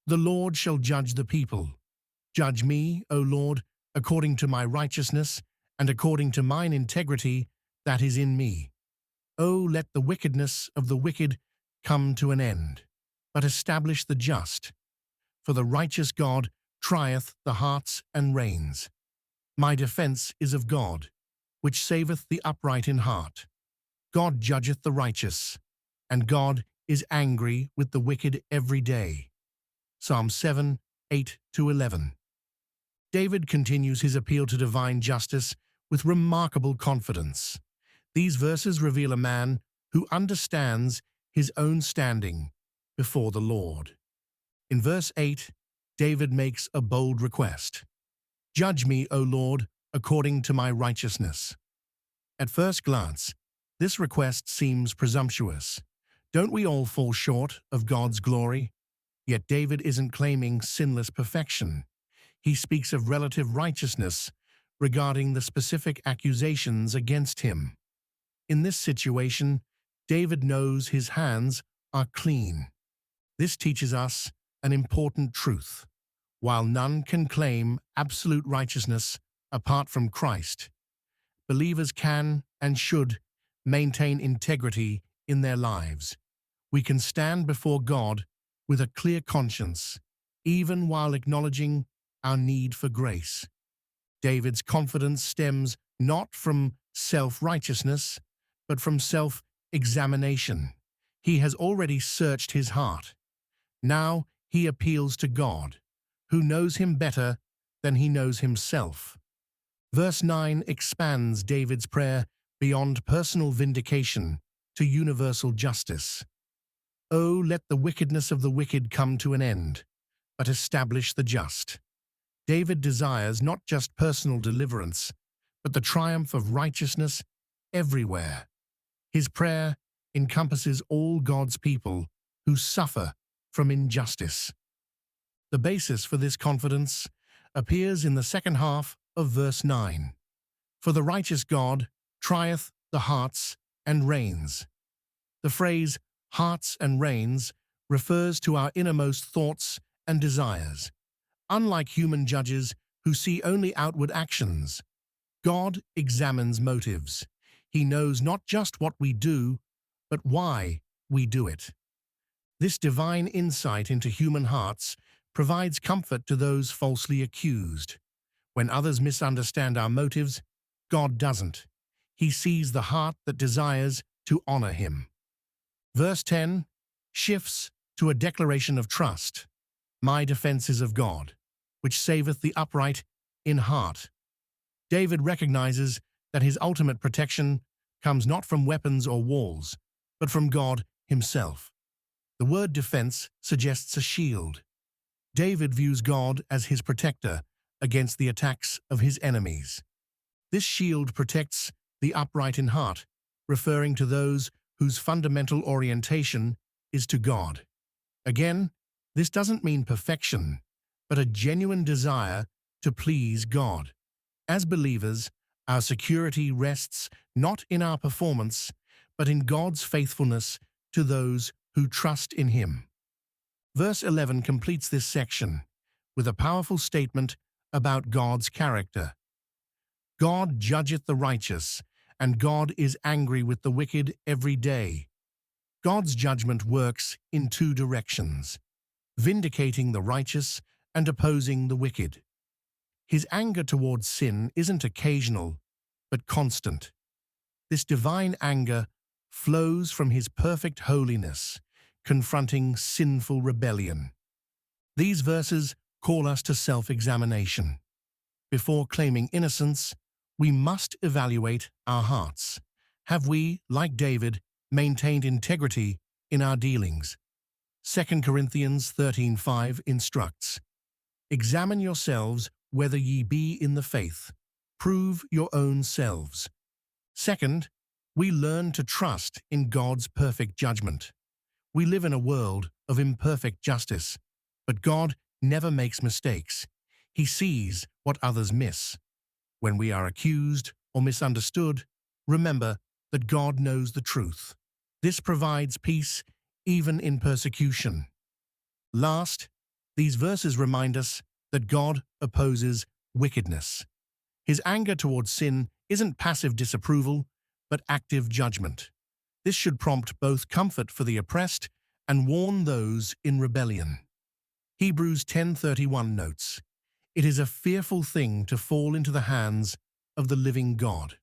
The Lord shall judge the people. Judge me, O Lord, according to my righteousness and according to mine integrity that is in me. O let the wickedness of the wicked come to an end, but establish the just. For the righteous God trieth the hearts and reins. My defence is of God, which saveth the upright in heart. God judgeth the righteous, and God is angry with the wicked every day. Psalm 7, 8-11. David continues his appeal to divine justice with remarkable confidence. These verses reveal a man who understands his own standing before the Lord. In verse 8, David makes a bold request. Judge me, O Lord, according to my righteousness. At first glance, this request seems presumptuous. Don't we all fall short of God's glory? Yet David isn't claiming sinless perfection. He speaks of relative righteousness regarding the specific accusations against him. In this situation, David knows his hands are clean. This teaches us an important truth. While none can claim absolute righteousness apart from Christ, believers can and should maintain integrity in their lives. We can stand before God with a clear conscience, even while acknowledging our need for grace. David's confidence stems not from self-righteousness, but from self-examination. He has already searched his heart. Now he appeals to God, who knows him better than he knows himself. Verse 9 expands David's prayer beyond personal vindication to universal justice. Oh, let the wickedness of the wicked come to an end, but establish the just. David desires not just personal deliverance, but the triumph of righteousness everywhere. His prayer encompasses all God's people who suffer from injustice. The basis for this confidence appears in the second half of verse 9. For the righteous God trieth the hearts and reins. The phrase hearts and reins refers to our innermost thoughts and desires. Unlike human judges who see only outward actions, God examines motives. He knows not just what we do, but why we do it. This divine insight into human hearts provides comfort to those falsely accused. When others misunderstand our motives, God doesn't. He sees the heart that desires to honor him. Verse 10 shifts to a declaration of trust. My defense is of God, which saveth the upright in heart. David recognizes that his ultimate protection comes not from weapons or walls, but from God himself. The word defense suggests a shield. David views God as his protector against the attacks of his enemies. This shield protects the upright in heart, referring to those whose fundamental orientation is to God. Again, this doesn't mean perfection, but a genuine desire to please God. As believers, our security rests not in our performance, but in God's faithfulness to those who trust in him. Verse 11 completes this section with a powerful statement about God's character. God judgeth the righteous, and God is angry with the wicked every day. God's judgment works in two directions, vindicating the righteous and opposing the wicked. His anger towards sin isn't occasional, but constant. This divine anger flows from his perfect holiness, confronting sinful rebellion. These verses call us to self-examination. Before claiming innocence, we must evaluate our hearts. Have we, like David, maintained integrity in our dealings? 2 Corinthians 13:5 instructs, examine yourselves whether ye be in the faith. Prove your own selves. Second, we learn to trust in God's perfect judgment. We live in a world of imperfect justice, but God never makes mistakes. He sees what others miss. When we are accused or misunderstood, remember that God knows the truth. This provides peace even in persecution. Last, These verses remind us that God opposes wickedness. His anger towards sin isn't passive disapproval, but active judgment. This should prompt both comfort for the oppressed and warn those in rebellion. Hebrews 10:31 notes, "It is a fearful thing to fall into the hands of the living God."